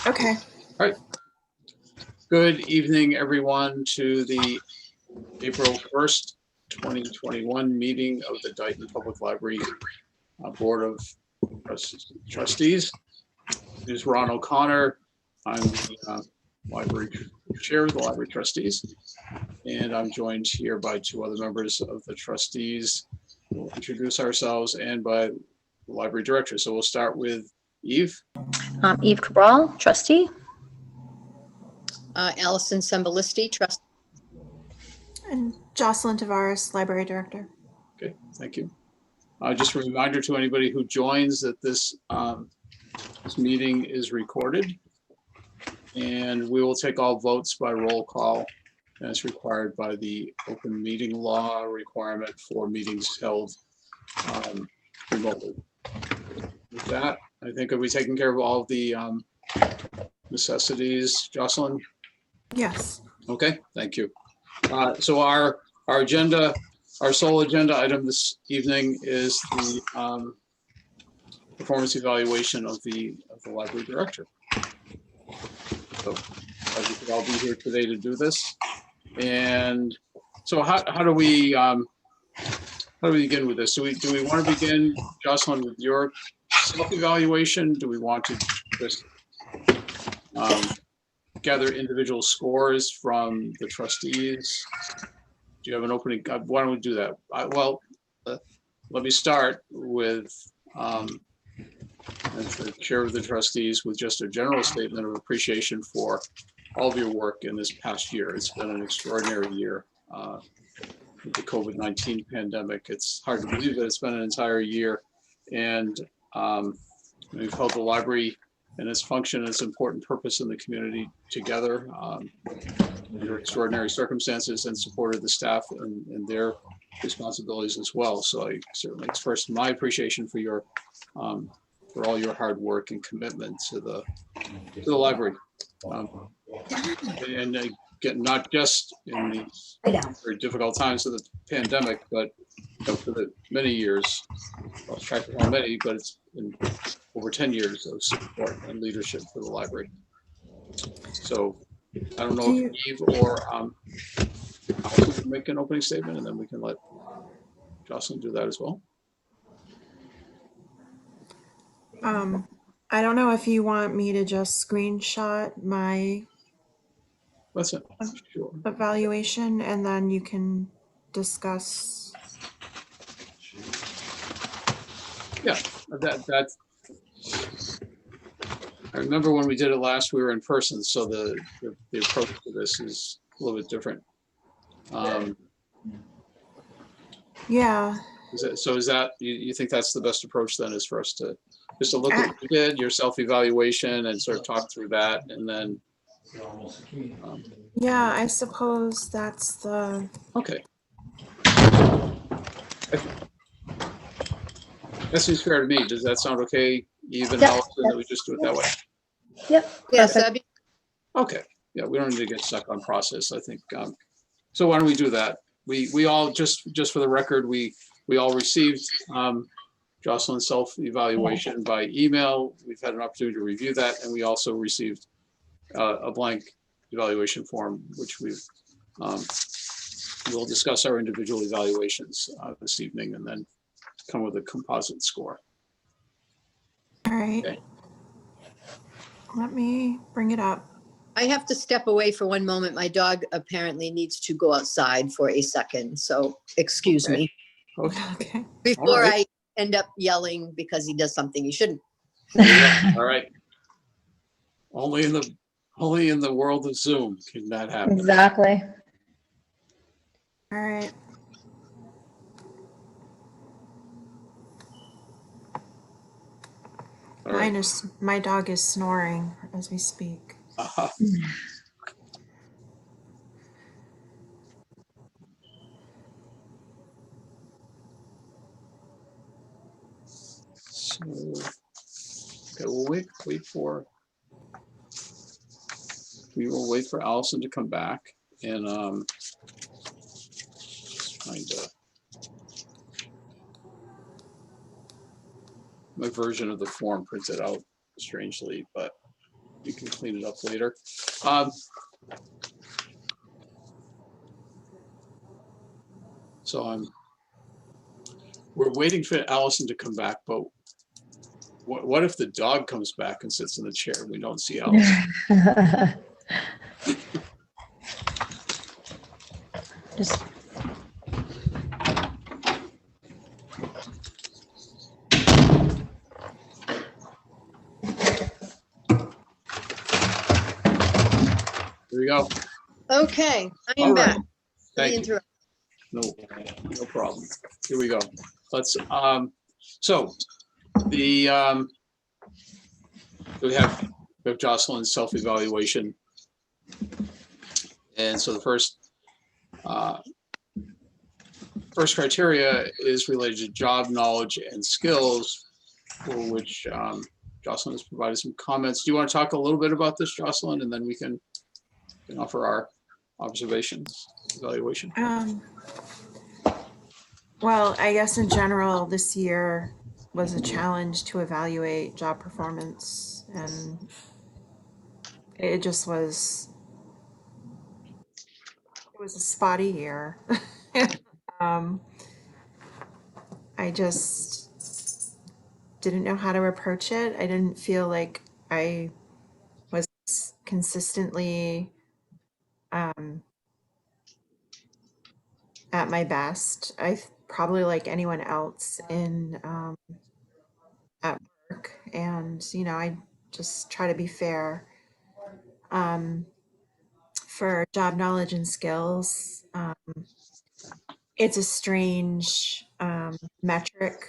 Okay. All right. Good evening, everyone, to the April 1st, 2021 meeting of the Dighton Public Library Board of Trustees. This is Ron O'Connor. I'm the library chair of the library trustees, and I'm joined here by two other members of the trustees. We'll introduce ourselves and by the library director. So we'll start with Eve. Eve Cabral, trustee. Allison Sembalisti, trustee. And Jocelyn Tavares, library director. Okay, thank you. Just a reminder to anybody who joins that this meeting is recorded, and we will take all votes by roll call as required by the open meeting law requirement for meetings held remotely. With that, I think are we taking care of all of the necessities, Jocelyn? Yes. Okay, thank you. So our agenda, our sole agenda item this evening is the performance evaluation of the library director. So we could all be here today to do this. And so how do we begin with this? Do we want to begin, Jocelyn, with your self-evaluation? Do we want to just gather individual scores from the trustees? Do you have an opening? Why don't we do that? Let me start with, as the chair of the trustees, with just a general statement of appreciation for all of your work in this past year. It's been an extraordinary year with the COVID-19 pandemic. It's hard to believe that it's been an entire year, and we've held the library and its function and its important purpose in the community together under extraordinary circumstances, and supported the staff and their responsibilities as well. So I certainly express my appreciation for your for all your hard work and commitment to the library. And again, not just in these very difficult times of the pandemic, but for the many years, I'll track of how many, but it's been over 10 years of support and leadership for the library. So I don't know if Eve or Allison can make an opening statement, and then we can let Jocelyn do that as well. I don't know if you want me to just screenshot my Sure. evaluation and then you can discuss. Yeah, that's. I remember when we did it last, we were in person, so the approach to this is a little bit different. Yeah. Is that you think that's the best approach then, is for us to just to look at what you did, your self-evaluation, and sort of talk through that, and then Yeah, I suppose that's the. Okay. That seems fair to me. Does that sound okay, Eve and Allison, that we just do it that way? Yep. Yes, Okay. Yeah, we don't need to get stuck on process, I think. So why don't we do that? We all, just for the record, we all received Jocelyn's self-evaluation by email. We've had an opportunity to review that, and we also received a blank evaluation form, which we'll discuss our individual evaluations this evening, and then come with a composite score. All right. Okay. Let me bring it up. I have to step away for one moment. My dog apparently needs to go outside for a second, so excuse me. Okay. Before I end up yelling because he does something he shouldn't. All right. Only in the world of Zoom can that happen. Exactly. All right. All right. My dog is snoring as we speak. So, okay, we'll wait for. We will wait for Allison to come back, and trying to. My version of the form printed out strangely, but you can clean it up later. So we're waiting for Allison to come back, but what if the dog comes back and sits in the chair? We don't see Allison. Just Here we go. Okay, I All am right. back. Thank you. No problem. Here we go. Let's, so the, we have Jocelyn's self-evaluation. And so the first criteria is related to job knowledge and skills, for which Jocelyn has provided some comments. Do you want to talk a little bit about this, Jocelyn, and then we can offer our observations, evaluation? Well, I guess in general, this year was a challenge to evaluate job performance, and it just was, it was a spotty year. I just didn't know how to approach it. I didn't feel like I was consistently at my best. Probably like anyone else in at work, and I just try to be fair. For job knowledge and skills, it's a strange metric,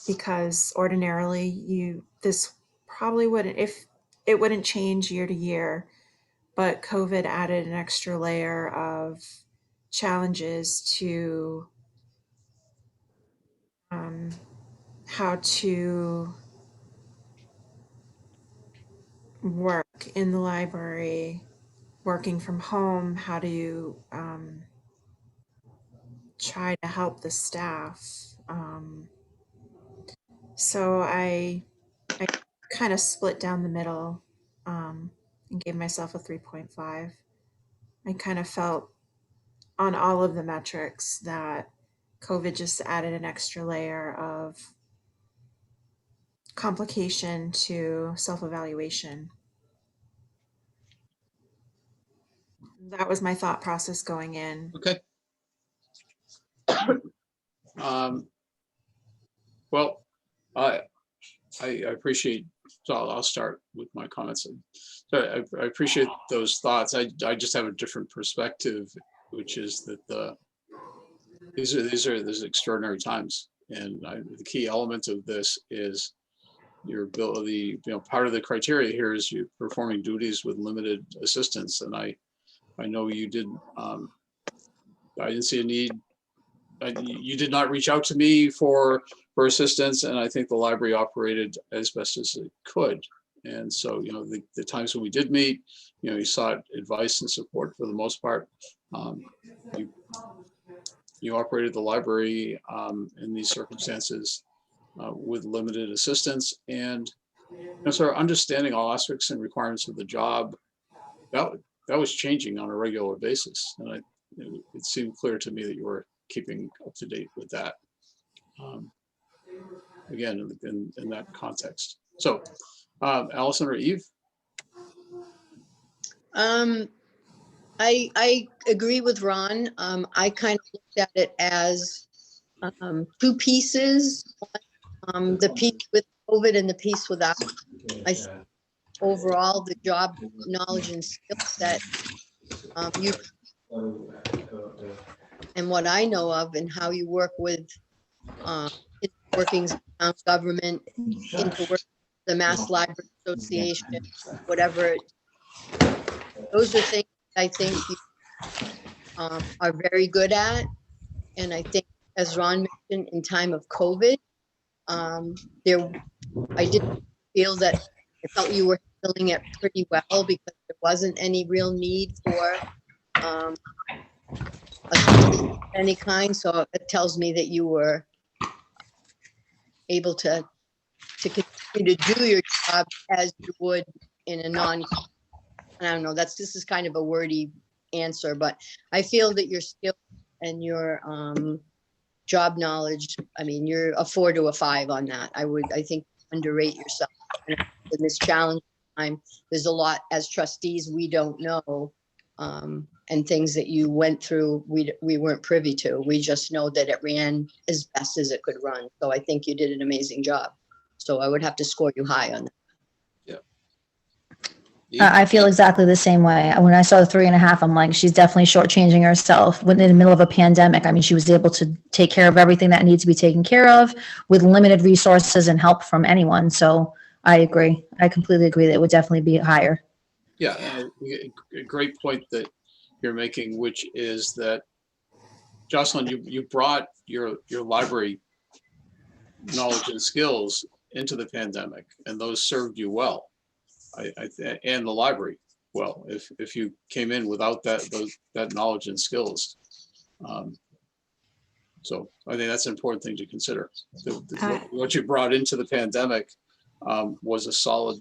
because ordinarily this probably wouldn't, if it wouldn't change year to year, but COVID added an extra layer of challenges to how to work in the library, working from home, how to try to help the staff. So I kind of split down the middle and gave myself a 3.5. I kind of felt on all of the metrics that COVID just added an extra layer of complication to self-evaluation. That was my thought process going in. Okay. Well, I appreciate, so I'll start with my comments. So I appreciate those thoughts. I just have a different perspective, which is that these are extraordinary times, and the key element of this is your ability. Part of the criteria here is you performing duties with limited assistance, and I know you did. I didn't see a need. You did not reach out to me for assistance, and I think the library operated as best as it could. And so, the times when we did meet, you sought advice and support for the most part. You operated the library in these circumstances with limited assistance, and sort of understanding all aspects and requirements of the job. That was changing on a regular basis, and it seemed clear to me that you were keeping up to date with that. Again, in that context. So, Allison or Eve? I agree with Ron. I kind of looked at it as two pieces. The piece with COVID and the piece without. I think overall the job knowledge and skill set you and what I know of and how you work with workings of town government, into the Mass Library Association, whatever. Those are things I think you are very good at. And I think, as Ron mentioned, in time of COVID, I did feel that I felt you were handling it pretty well, because there wasn't any real need for any kind. So it tells me that you were able to continue to do your job as you would in a non, I don't know, this is kind of a wordy answer, but I feel that your skill and your job knowledge, I mean, you're a 4 to a 5 on that. I think underrate yourself in this challenge time. There's a lot as trustees we don't know, and things that you went through we weren't privy to. We just know that it ran as best as it could run. So I think you did an amazing job. So I would have to score you high on that. I feel exactly the same way. When I saw the 3.5, I'm like, she's definitely shortchanging herself. When in the middle of a pandemic, I mean, she was able to take care of everything that needs to be taken care of with limited resources and help from anyone. So I agree. I completely agree that it would definitely be higher. Yeah, a great point that you're making, which is that, Jocelyn, you brought your library knowledge and skills into the pandemic, and those served you well. And the library well, if you came in without that knowledge and skills. So I think that's an important thing to consider. What you brought into the pandemic was a solid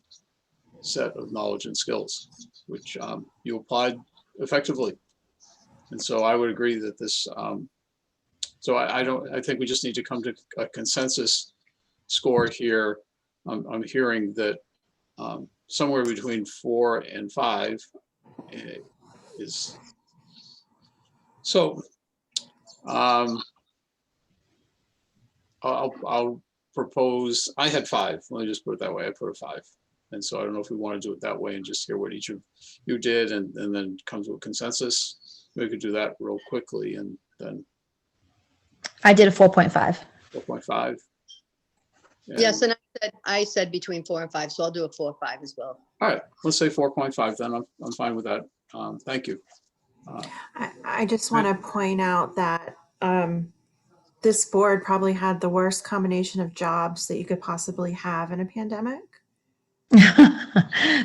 set of knowledge and skills, which you applied effectively. And so I would agree that this, so I think we just need to come to a consensus score here. I'm hearing that somewhere between 4 and 5 is, so I'll propose, I had 5, let me just put it that way, I put a 5. And so I don't know if we want to do it that way and just hear what each of you did and then come to a consensus. We could do that real quickly and then. I did a 4.5. 4.5. Yes, and I said between 4 and 5, so I'll do a 4 or 5 as well. All right, let's say 4.5 then. I'm fine with that. Thank you. I just want to point out that this board probably had the worst combination of jobs that you could possibly have in a pandemic.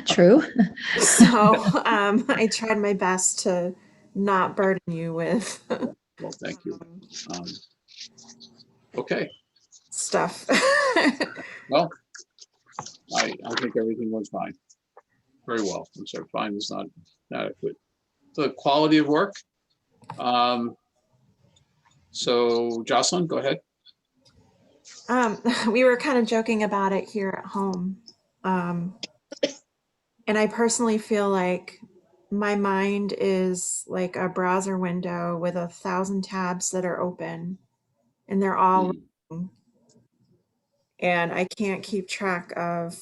True. So I tried my best to not burden you with Well, thank you. Okay. stuff. Well, I think everything was fine. Very well. I'm sorry, fine is not adequate. The quality of work. So Jocelyn, go ahead. We were kind of joking about it here at home. And I personally feel like my mind is like a browser window with 1,000 tabs that are open and they're all running. And I can't keep track of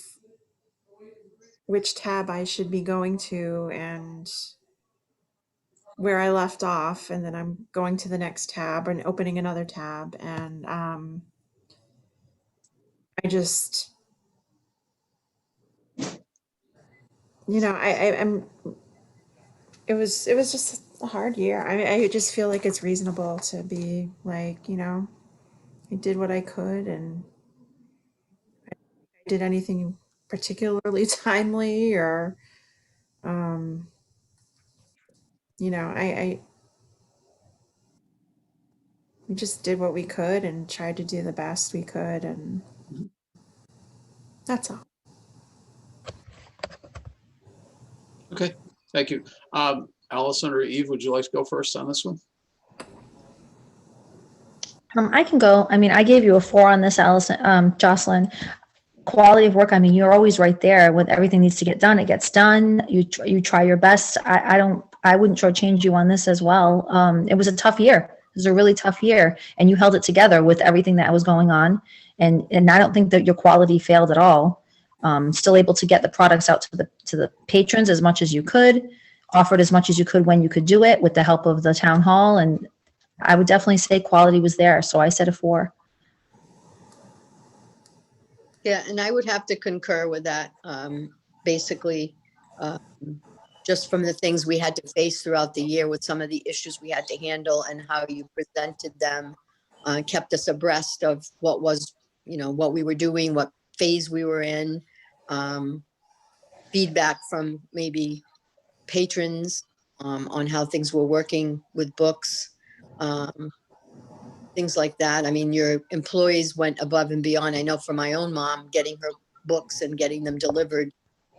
which tab I should be going to and where I left off. And then I'm going to the next tab and opening another tab. And I just, I'm, it was just a hard year. I just feel like it's reasonable to be like, I did what I could and I did anything particularly timely or, we just did what we could and tried to do the best we could. And that's all. Okay, thank you. Allison or Eve, would you like to go first on this one? I can go. I mean, I gave you a 4 on this, Allison, Jocelyn. Quality of work. I mean, you're always right there when everything needs to get done. It gets done. You try your best. I wouldn't shortchange you on this as well. It was a tough year. It was a really tough year, and you held it together with everything that was going on. And I don't think that your quality failed at all. Still able to get the products out to the patrons as much as you could, offered as much as you could when you could do it with the help of the town hall. And I would definitely say quality was there. So I said a 4. Yeah, and I would have to concur with that. Basically, just from the things we had to face throughout the year with some of the issues we had to handle and how you presented them, kept us abreast of what was, what we were doing, what phase we were in, feedback from maybe patrons on how things were working with books, things like that. I mean, your employees went above and beyond. I know for my own mom, getting her books and getting them delivered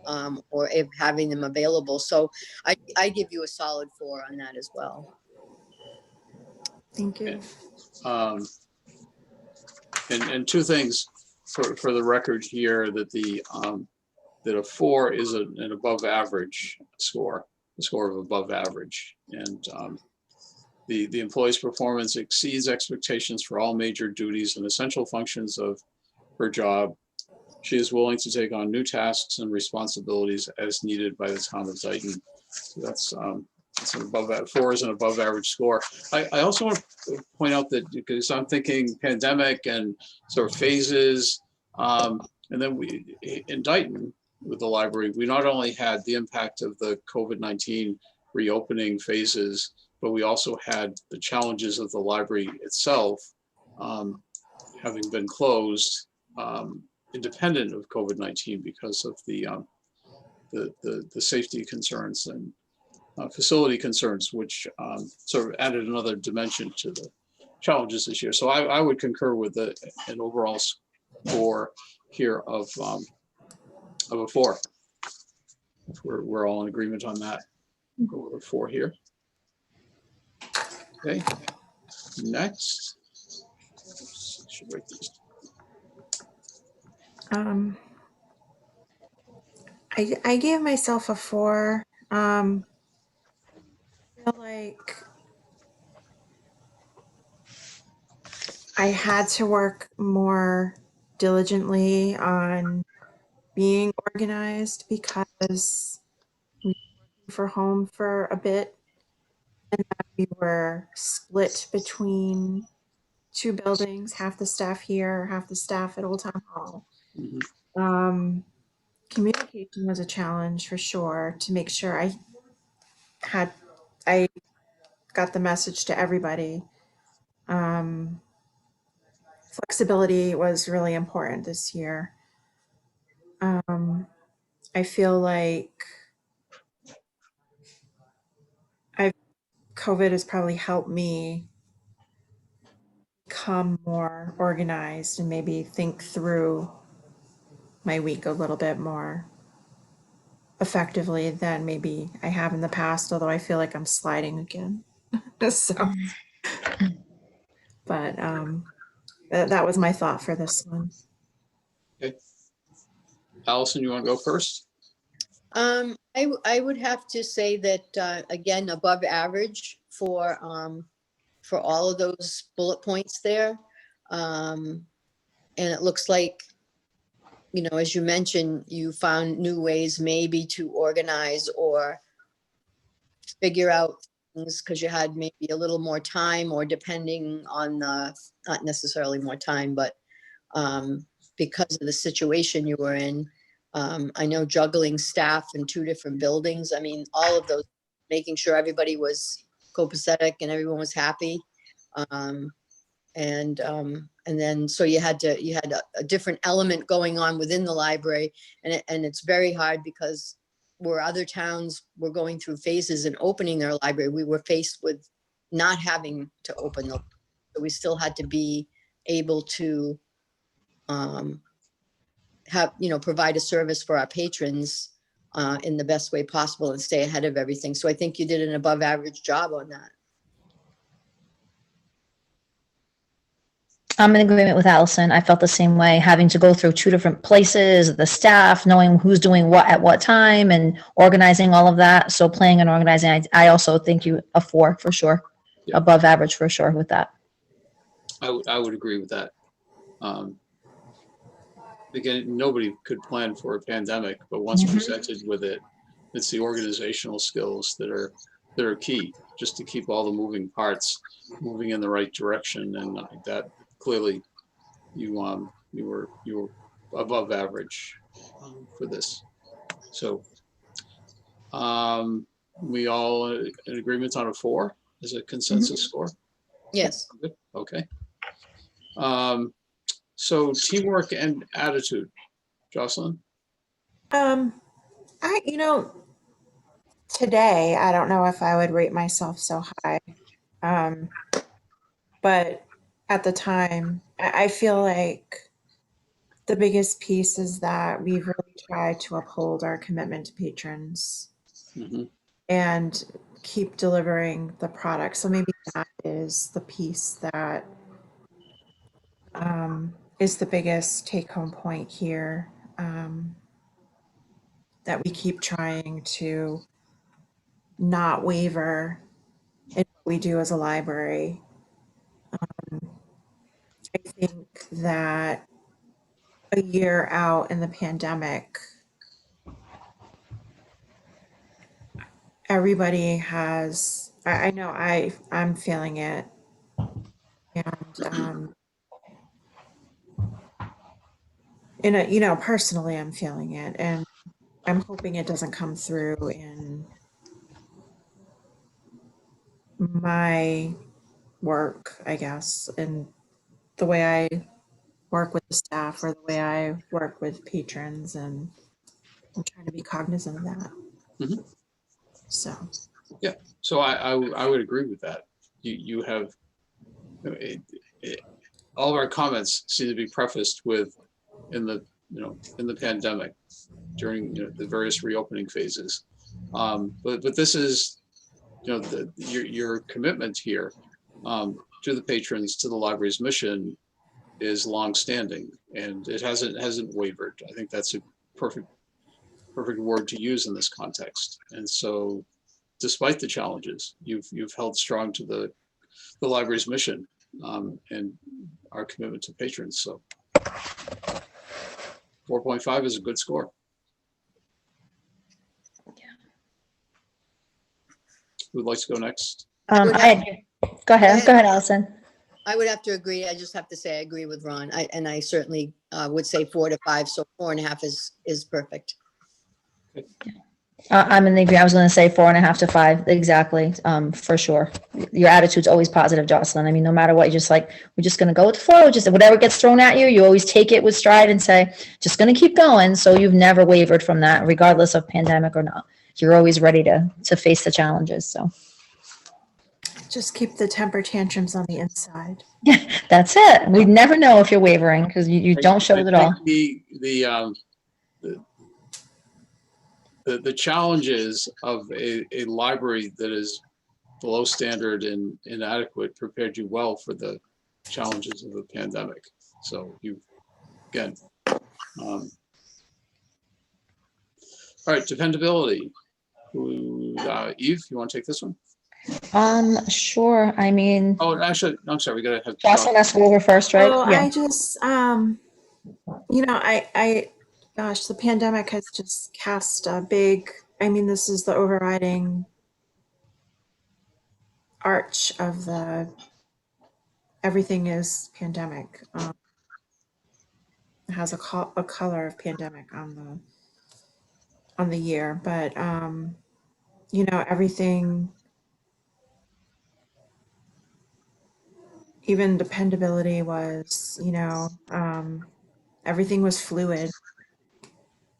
or if having them available. So I give you a solid 4 on that as well. Thank you. Um, and two things for the record here, that that a 4 is an above average score, a score of above average. And the employee's performance exceeds expectations for all major duties and essential functions of her job. She is willing to take on new tasks and responsibilities as needed by the town of Dighton. So that's an above, 4 is an above average score. I also want to point out that, because I'm thinking pandemic and sort of phases, and then we, in Dighton with the library, we not only had the impact of the COVID-19 reopening phases, but we also had the challenges of the library itself, having been closed, independent of COVID-19 because of the safety concerns and facility concerns, which sort of added another dimension to the challenges this year. So I would concur with an overall score here of a 4. If we're all in agreement on that. Go with a 4 here. Okay. Next. I should write these. I gave myself a 4. I feel like I had to work more diligently on being organized because we were working for home for a bit, and we were split between 2 buildings, half the staff here, half the staff at Old Town Hall. Mhm. Communication was a challenge for sure, to make sure I got the message to everybody. Flexibility was really important this year. I feel like COVID has probably helped me become more organized and maybe think through my week a little bit more effectively than maybe I have in the past, although I feel like I'm sliding again. So, but that was my thought for this one. Okay. Allison, you want to go first? I would have to say that again, above average for all of those bullet points there. And it looks like, you know, as you mentioned, you found new ways maybe to organize or figure out things because you had maybe a little more time, or depending on the, not necessarily more time, but because of the situation you were in. I know juggling staff in 2 different buildings. I mean, all of those, making sure everybody was copacetic and everyone was happy. And then so you had a different element going on within the library, and it's very hard because where other towns were going through phases and opening their library, we were faced with not having to open the, so we still had to be able to have, you know, provide a service for our patrons in the best way possible and stay ahead of everything. So I think you did an above average job on that. I'm in agreement with Allison. I felt the same way, having to go through 2 different places, the staff, knowing who's doing what at what time, and organizing all of that. So planning and organizing, I also think you a 4 for sure, Yeah. above average for sure with that. I would agree with that. Again, nobody could plan for a pandemic, but once presented with it, it's the organizational skills that are key, just to keep all the moving parts moving in the right direction. And that clearly you were above average for this. So we all in agreement on a 4 as a consensus score? Yes. Okay. So teamwork and attitude, Jocelyn? Today, I don't know if I would rate myself so high. But at the time, I feel like the biggest piece is that we've really tried to uphold our commitment to patrons Mhm. and keep delivering the product. So maybe that is the piece that is the biggest take home point here. That we keep trying to not waver in what we do as a library. I think that a year out in the pandemic, everybody has, I know I'm feeling it. And, personally, I'm feeling it. And I'm hoping it doesn't come through in my work, I guess, and the way I work with the staff or the way I work with patrons. And I'm trying to be cognizant of that. Mhm. So, Yeah, so I would agree with that. You have, it, all of our comments seem to be prefaced with in the pandemic during the various reopening phases. But this is your commitment here to the patrons, to the library's mission is longstanding, and it hasn't wavered. I think that's a perfect word to use in this context. And so, despite the challenges, you've held strong to the library's mission and our commitment to patrons. So 4.5 is a good score. Who'd like to go next? Go ahead, Allison. I would have to agree. I just have to say I agree with Ron. I certainly would say 4 to 5. So 4.5 is perfect. I'm in the agree. I was going to say 4.5 to 5. Exactly. For sure. Your attitude's always positive, Jocelyn. I mean, no matter what, you're just like, we're just going to go with the flow. Just whatever gets thrown at you, you always take it with stride and say, just going to keep going. So you've never wavered from that, regardless of pandemic or not. You're always ready to face the challenges. So just keep the temper tantrums on the inside. that's it. We never know if you're wavering because you don't show it at all. The challenges of a library that is below standard and inadequate prepared you well for the challenges of the pandemic. So you, again, all right, dependability. Eve, you want to take this one? Sure. I mean, Oh, actually, no, I'm sorry. We gotta have Jocelyn has to go over first, right? Oh, Yeah. I just, gosh, the pandemic has just cast a big, this is the overriding arch of everything is pandemic. It has a color of pandemic on the year, but, everything, even dependability was, everything was fluid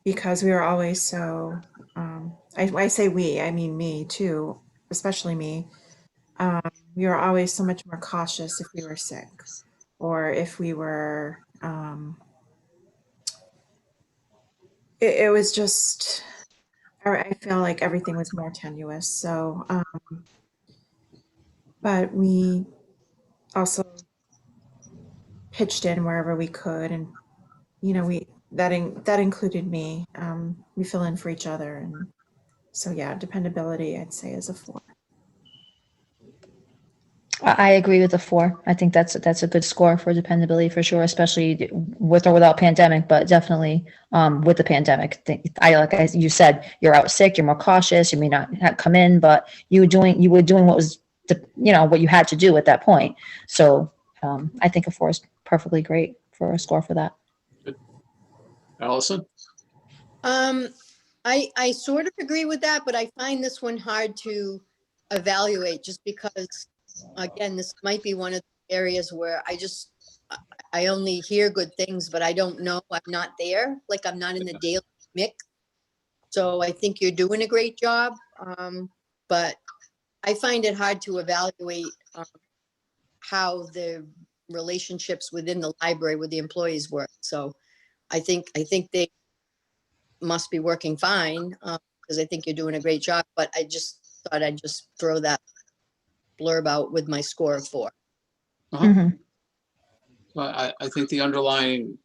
because we were always so, I say we, I mean me too, especially me. We were always so much more cautious if we were sick or if we were, it was just, I feel like everything was more tenuous. So, but we also pitched in wherever we could, and that included me. We fill in for each other, and so yeah, dependability I'd say is a 4. I agree with the 4. I think that's a good score for dependability for sure, especially with or without pandemic, but definitely with the pandemic. As you said, you're out sick, you're more cautious, you may not have come in, but you were doing what was what you had to do at that point. So I think a 4 is perfectly great for a score for that. Good. Allison? I sort of agree with that, but I find this one hard to evaluate just because, again, this might be one of the areas where I only hear good things, but I don't know. I'm not there. Like I'm not in the daily mix. So I think you're doing a great job. But I find it hard to evaluate how the relationships within the library with the employees work. So I think they must be working fine, because I think you're doing a great job, but I just thought I'd just throw that blurb out with my score of 4. Uh-huh. Mhm. But I think the underlying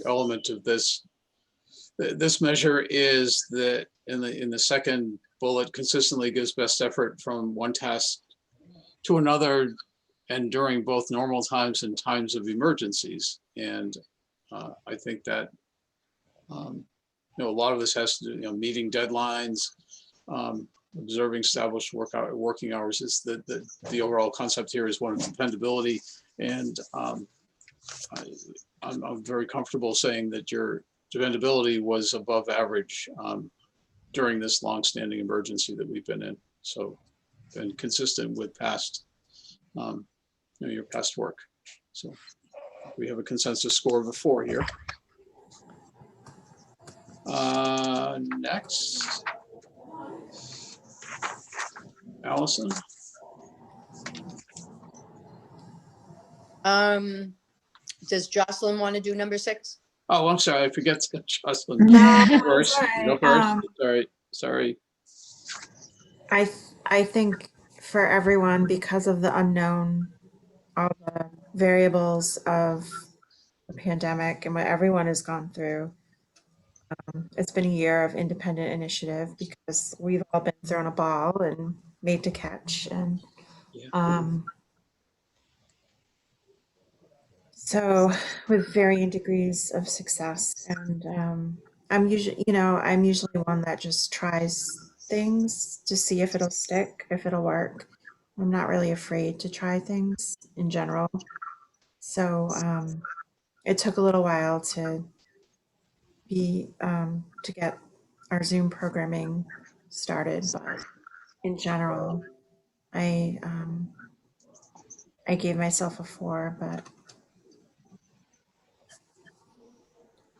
element of this measure is that in the second bullet, consistently gives best effort from one task to another and during both normal times and times of emergencies. And I think that a lot of this has to do, meeting deadlines, observing established working hours. Is the overall concept here is one of dependability, and I'm very comfortable saying that your dependability was above average during this long-standing emergency that we've been in. So, and consistent with past, your past work. So we have a consensus score of a 4 here. Next, Allison. Does Jocelyn want to do number 6? Oh, I'm sorry, I forget Jocelyn. No, First, it's go all first. right. Sorry. I think for everyone, because of the unknown, all the variables of the pandemic and what everyone has gone through, it's been a year of independent initiative because we've all been thrown a ball and made to catch. And Yeah. so with varying degrees of success. And I'm usually one that just tries things to see if it'll stick, if it'll work. I'm not really afraid to try things in general. So it took a little while to get our Zoom programming started, but in general, I gave myself a 4, but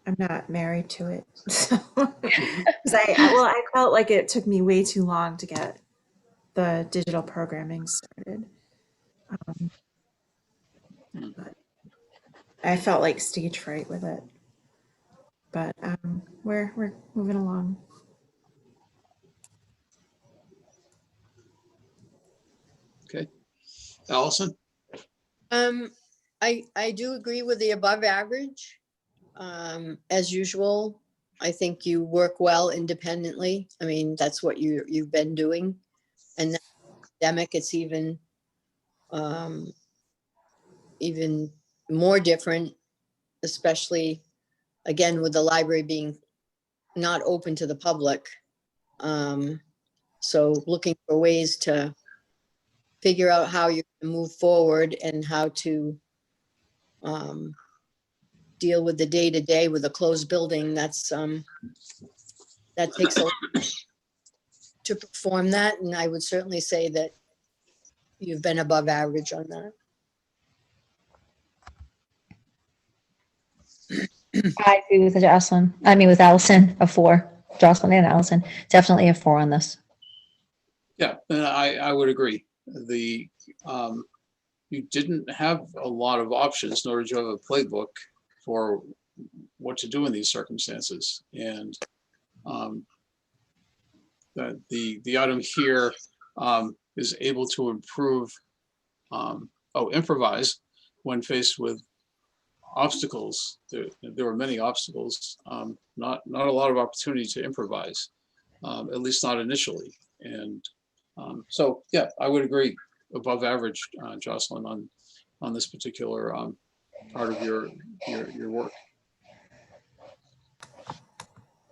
I'm not married to it. So, 'cause I felt like it took me way too long to get the digital programming started. But I felt like stage fright with it. But we're moving along. Okay, Allison. I do agree with the above average. As usual, I think you work well independently. I mean, that's what you've been doing. And the pandemic, it's even more different, especially again with the library being not open to the public. So looking for ways to figure out how you can move forward and how to deal with the day-to-day with a closed building. That takes a lot to perform that, and I would certainly say that you've been above average on that. I agree with Jocelyn. I mean, with Allison, a 4. Jocelyn and Allison, definitely a 4 on this. Yeah, and I would agree. You didn't have a lot of options, nor did you have a playbook for what to do in these circumstances. And the item here is able to improvise when faced with obstacles. There were many obstacles, not a lot of opportunity to improvise, at least not initially. And so, yeah, I would agree, above average, Jocelyn, on this particular part of your work.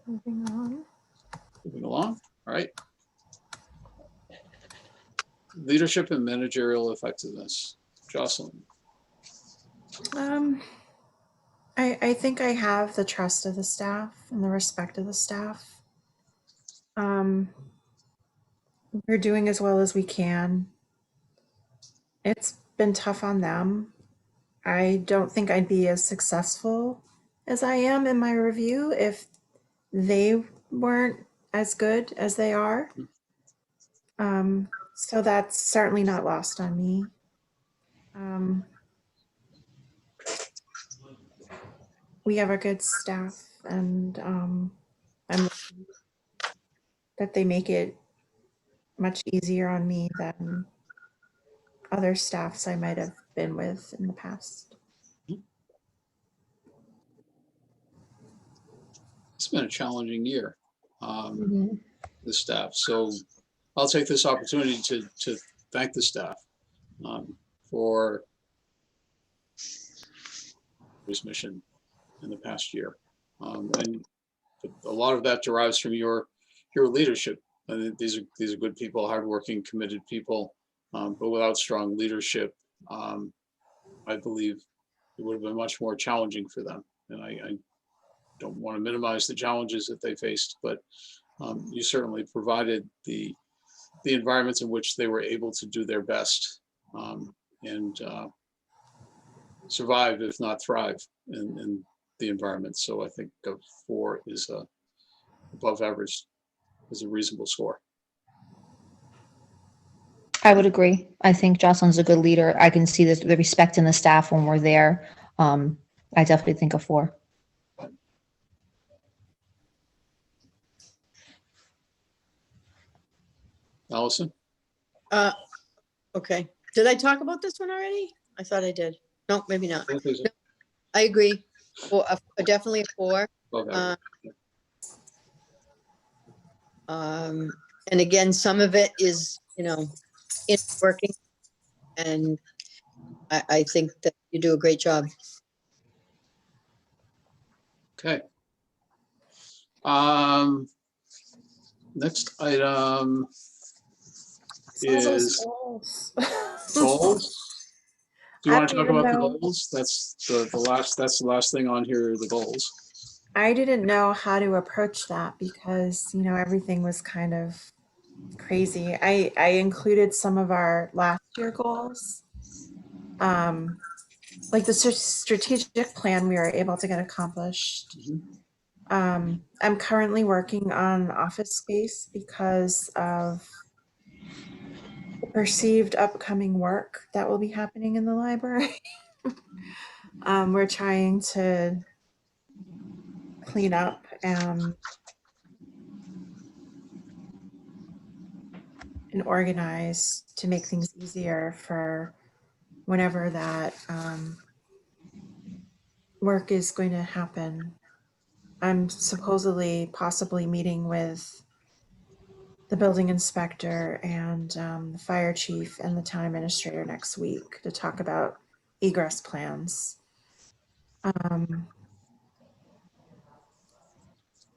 Moving on. Moving along, all right. Leadership and managerial effectiveness, Jocelyn. I think I have the trust of the staff and the respect of the staff. We're doing as well as we can. It's been tough on them. I don't think I'd be as successful as I am in my review if they weren't as good as they are. So that's certainly not lost on me. we have a good staff, and I'm lucky that they make it much easier on me than other staffs I might have been with in the past. It's been a challenging year, Mhm. the staff. So I'll take this opportunity to thank the staff for this mission in the past year. And a lot of that derives from your leadership. And these are good people, hardworking, committed people. But without strong leadership, I believe it would have been much more challenging for them. And I don't want to minimize the challenges that they faced, but you certainly provided the environments in which they were able to do their best and survive, if not thrive, in the environment. So I think a 4 is above average, is a reasonable score. I would agree. I think Jocelyn's a good leader. I can see the respect in the staff when we're there. I definitely think a 4. Allison? Okay. Did I talk about this one already? I thought I did. No, maybe not. I think it's I agree. Well, definitely a 4. above average. And again, some of it is, in working, and I think that you do a great job. Okay. Next item is goals. Do you I want to don't talk even about the know. goals? That's the last thing on here, the goals. I didn't know how to approach that because, everything was kind of crazy. I included some of our last year goals. Like the strategic plan we were able to get accomplished. I'm currently working on office space because of the perceived upcoming work that will be happening in the library. We're trying to clean up and organize to make things easier for whenever that work is going to happen. I'm supposedly possibly meeting with the building inspector and the fire chief and the town administrator next week to talk about egress plans.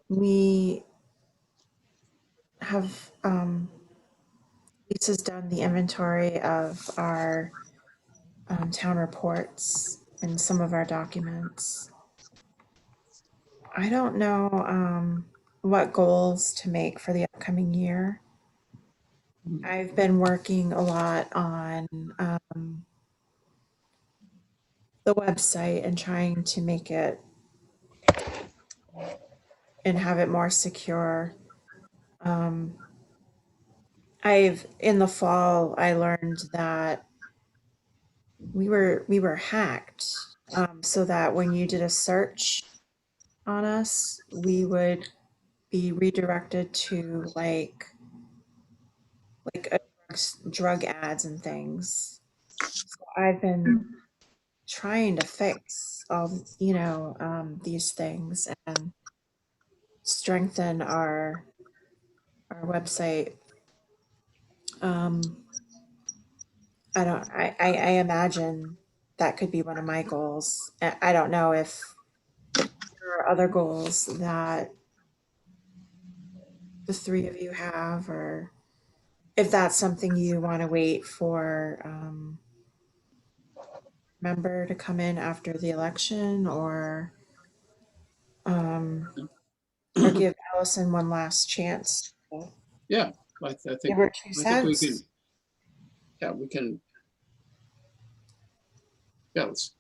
We have Lisa's done the inventory of our town reports and some of our documents. I don't know what goals to make for the upcoming year. I've been working a lot on the website and trying to make it and have it more secure. In the fall I learned that we were hacked, so that when you did a search on us, we would be redirected to like drug ads and things. So I've been trying to fix all these things and strengthen our website. I imagine that could be one of my goals. I don't know if there are other goals that the three of you have, or if that's something you want to wait for member to come in after the election, or give Allison one last chance to Yeah, I give think her 2 I think we can. cents. Yeah, we can. Yeah, let's.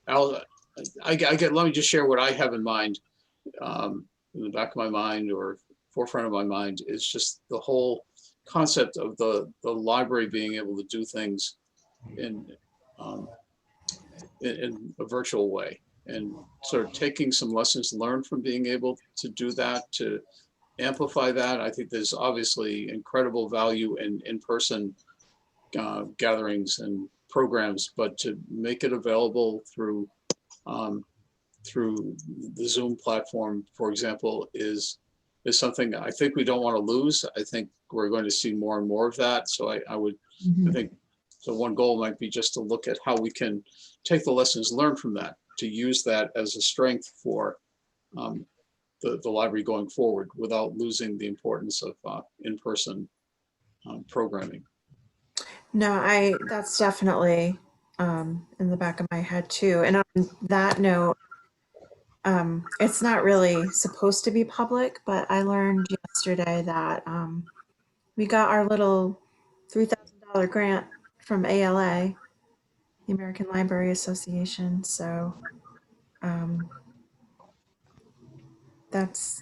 I get. Let me just share what I have in mind. In the back of my mind or forefront of my mind is just the whole concept of the library being able to do things in a virtual way. and sort of taking some lessons learned from being able to do that, to amplify that. I think there's obviously incredible value in in-person gatherings and programs, but to make it available through through the Zoom platform, for example, is something I think we don't want to lose. I think we're going to see more and more of that. So I think the one goal might be just to look at how we can take the lessons learned from that, to use that as a strength for the library going forward without losing the importance of in-person programming. No, that's definitely in the back of my head too. And on that note, it's not really supposed to be public, but I learned yesterday that we got our little $3,000 grant from ALA, the American Library Association. So that's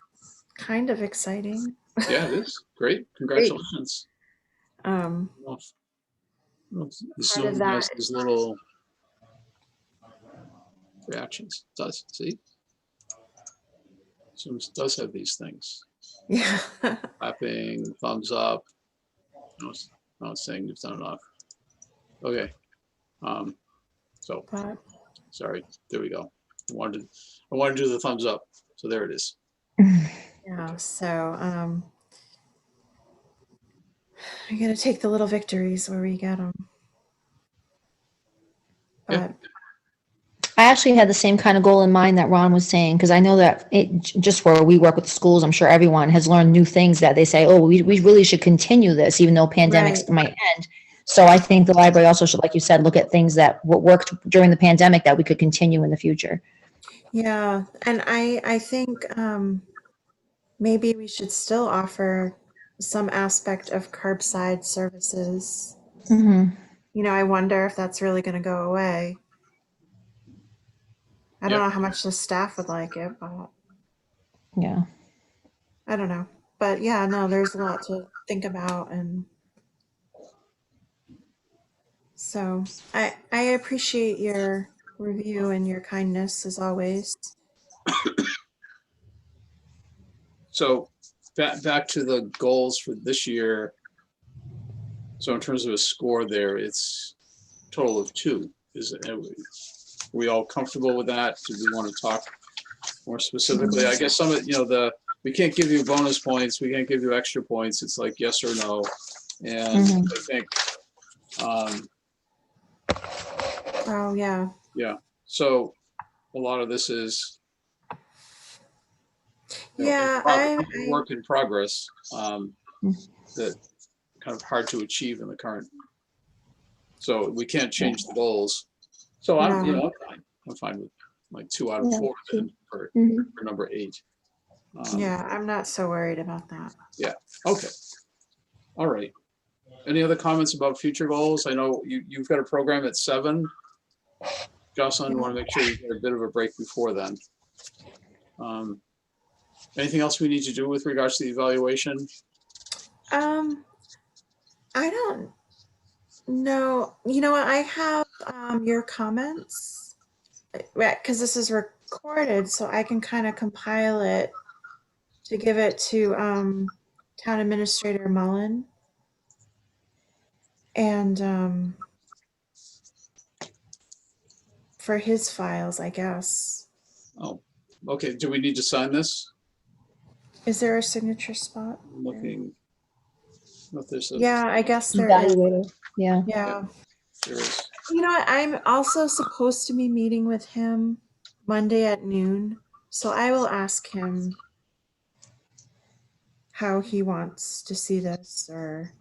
kind of exciting. Yeah, it is great. Great. Congratulations. Well, Part Zoom of has that, these little reactions. It does, see? Zoom does have these things. yeah. Clapping, thumbs up. No, it's saying you've done enough. Okay. So But sorry. There we go. I wanted to do the thumbs up. So there it is. yeah, so I gotta take the little victories where we get them. Yeah. But I actually had the same kind of goal in mind that Ron was saying, because I know that just where we work with schools, I'm sure everyone has learned new things that they say, oh, we really should continue this, even though pandemics Right. might end. So I think the library also should, like you said, look at things that what worked during the pandemic that we could continue in the future. yeah, and I think maybe we should still offer some aspect of curbside services. Mm-hmm. You know, I wonder if that's really going to go away. I don't Yep. know how much the staff would like it, but Yeah. I don't know. But yeah, no, there's a lot to think about, and so I appreciate your review and your kindness as always. So back to the goals for this year. So in terms of a score there, it's a total of 2. Are we all comfortable with that? Do we want to talk more specifically? I guess some of, we can't give you bonus points. We can't give you extra points. It's like yes or no. And I think, Oh yeah. yeah. So a lot of this is Yeah, work in progress that kind of hard to achieve in the current. So we can't change the goals. So I'm, No. I'm fine with like 2 out of 4 then for number 8. Yeah, I'm not so worried about that. Yeah. Okay. All right. Any other comments about future goals? I know you've got a program at 7. Jocelyn, want to make sure you get a bit of a break before then. Anything else we need to do with regards to the evaluation? I don't know. You know what? I have your comments because this is recorded, so I can kind of compile it to give it to Town Administrator Mullen. And for his files, I guess. Oh, okay. Do we need to sign this? Is there a signature spot? I'm looking. If there's a, Yeah, I guess there is. Evaluator. Yeah. Yeah. there is. You know what? I'm also supposed to be meeting with him Monday at noon. So I will ask him how he wants to see this or.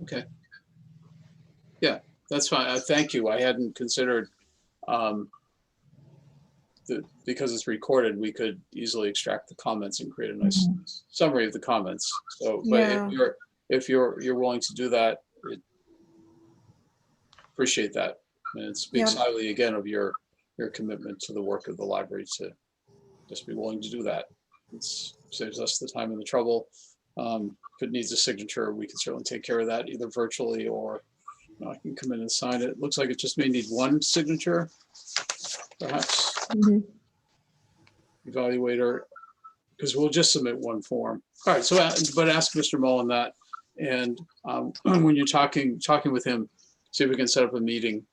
Okay. Yeah, that's fine. Thank you. I hadn't considered because it's recorded, we could easily extract the comments and create a nice summary of the comments. So, but Yeah. if you're willing to do that, appreciate that. And it speaks Yep. highly again of your commitment to the work of the library to just be willing to do that. It saves us the time and the trouble. If it needs a signature, we can certainly take care of that either virtually or I can come in and sign it. Looks like it just may need 1 signature. perhaps Mhm. evaluator, because we'll just submit one form. All right, so, but ask Mr. Mullen that, and when you're talking with him, see if we can set up a meeting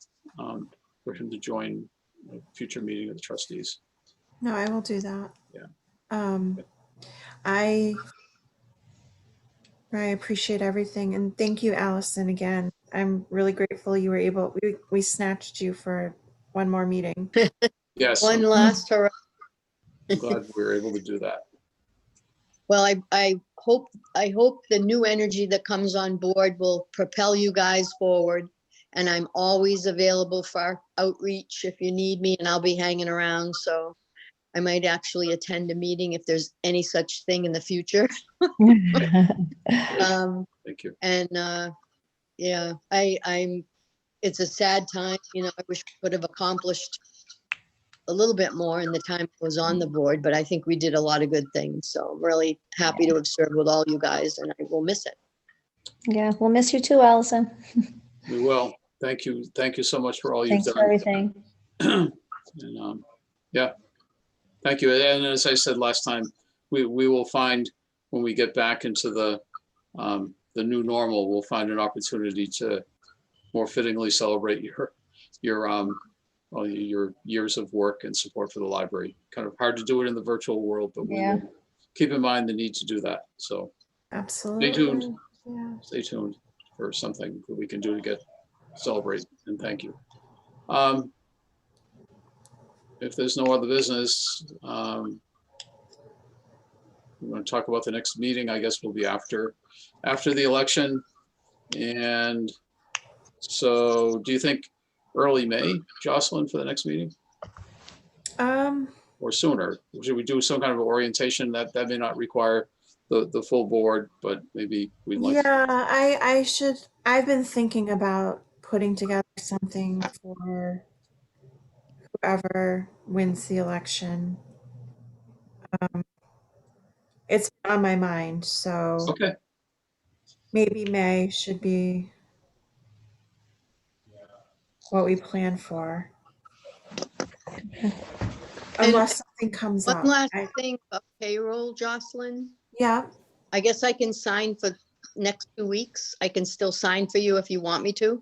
for him to join a future meeting of the trustees. No, I will do that. Yeah. I appreciate everything, and thank you, Allison, again. I'm really grateful you were able, we snatched you for one more meeting. Yes, One last hurrah. I'm glad we were able to do that. Well, I hope the new energy that comes on board will propel you guys forward. And I'm always available for outreach if you need me, and I'll be hanging around. So I might actually attend a meeting if there's any such thing in the future. Thank you. And yeah, it's a sad time. You know, I wish we could have accomplished a little bit more in the time I was on the board, but I think we did a lot of good things. So I'm really happy to have served with all you guys, and I will miss it. Yeah, we'll miss you too, Allison. We will. Thank you. Thank you so much for all you've Thanks for done. everything. And yeah, thank you. And as I said last time, we will find, when we get back into the new normal, we'll find an opportunity to more fittingly celebrate your years of work and support for the library. Kind of hard to do it in the virtual world, but we will keep in mind the need to do that. So Absolutely. stay tuned. Yeah. Stay tuned for something that we can do to celebrate, and thank you. If there's no other business, we want to talk about the next meeting. I guess will be after the election. And so do you think early May, Jocelyn, for the next meeting, or sooner? Should we do some kind of orientation? That may not require the full board, but maybe we'd like to. I should, I've been thinking about putting together something for whoever wins the election. It's on my mind, so Okay. maybe May should be what we plan for. Unless something comes One up. last thing about payroll, Jocelyn. Yeah, I guess I can sign for next 2 weeks. I can still sign for you if you want me to,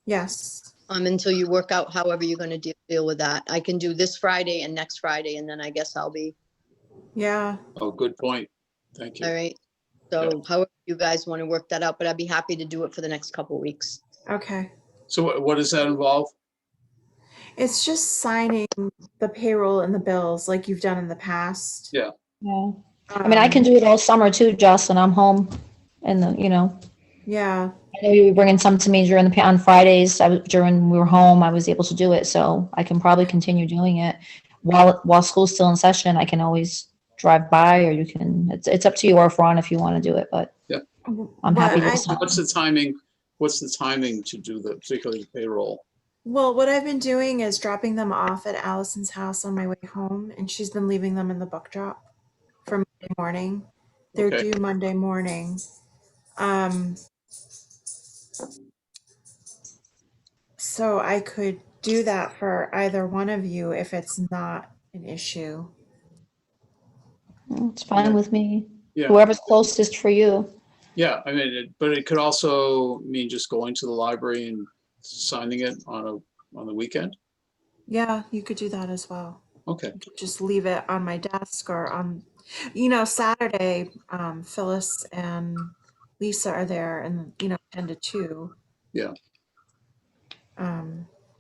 yes. until you work out however you're going to deal with that. I can do this Friday and next Friday, and then I guess I'll be, Yeah. Oh, good point. Thank you. all right. So however you guys want to work that out, but I'd be happy to do it for the next couple of weeks. Okay. So what does that involve? It's just signing the payroll and the bills like you've done in the past. Yeah. Yeah. I mean, I can do it all summer too, Jocelyn. I'm home, and Yeah. I know you were bringing some to me on Fridays. During we were home, I was able to do it, so I can probably continue doing it while school's still in session. I can always drive by, or you can. It's up to you, or Ron, if you want to do it. But I'm happy to sign. What's the timing? What's the timing to do particularly the payroll? Well, what I've been doing is dropping them off at Allison's house on my way home, and she's been leaving them in the book drop for Monday morning. They're Okay. due Monday morning. So I could do that for either one of you if it's not an issue. It's fine with me. Yeah. Whoever's closest for you. Yeah, I mean, but it could also mean just going to the library and signing it on the weekend. Yeah, you could do that as well. Okay. You could just leave it on my desk or on, Saturday, Phyllis and Lisa are there and, 10 to 2. Yeah.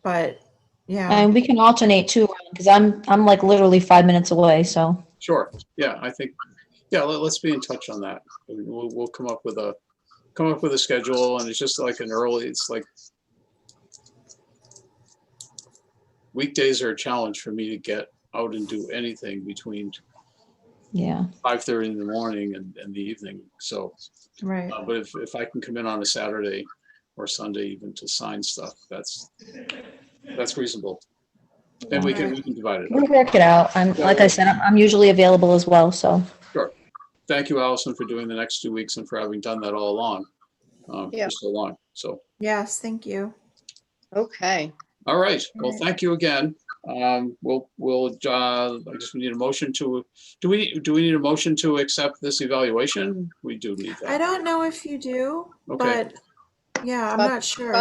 But yeah. And we can alternate too, because I'm like literally 5 minutes away. So Sure. Yeah, I think. Yeah, let's be in touch on that. We'll come up with a schedule, and it's just like it's like weekdays are a challenge for me to get out and do anything between 5:30 in the morning and the evening. So, Right. But if I can come in on a Saturday or Sunday even to sign stuff, that's reasonable. And we can divide it up. we'll work it out. Like I said, I'm usually available as well. So Sure. Thank you, Allison, for doing the next 2 weeks and for having done that all along, for so long. So. Yes, thank you. Okay. All right. Well, thank you again. I guess we need a motion to, do we need a motion to accept this evaluation? We do need I that. don't know if you do, Okay. but yeah, I'm Prob- not sure.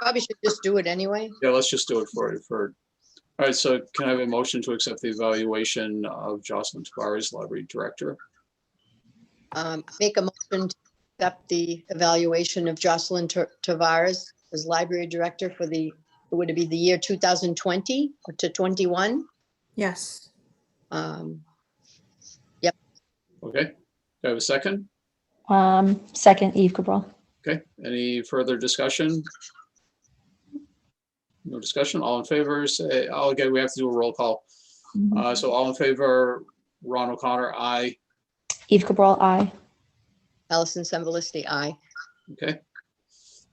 Probably should just do it anyway. Yeah, let's just do it for, all right, so can I have a motion to accept the evaluation of Jocelyn Tavares, Library Director? Make a motion to accept the evaluation of Jocelyn Tavares as library director for would it be the year 2020 or to 21? Yes. Okay, do I have a second? Second, Eve Cabral. Okay, any further discussion? No discussion, all in favor, say, oh, again, we have to do a roll call. So all in favor, Ron O'Connor, aye. Eve Cabral, aye. Allison Sembalisti, aye. Okay.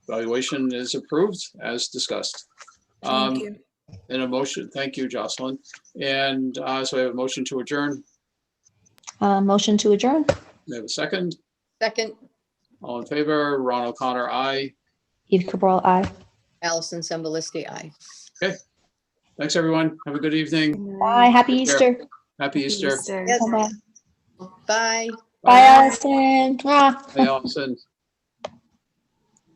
Evaluation is approved as discussed. Thank you. And a motion, thank you, Jocelyn. And so I have a motion to adjourn. Motion to adjourn. We have a second. Second, All in favor, Ron O'Connor, aye. Eve Cabral, aye. Allison Sembalisti, aye. Thanks, everyone. Have a good evening. Bye. Happy Take care. Easter. Happy Easter. Yes. Bye. Bye. Bye, Allison. Mwah. Bye, Allison.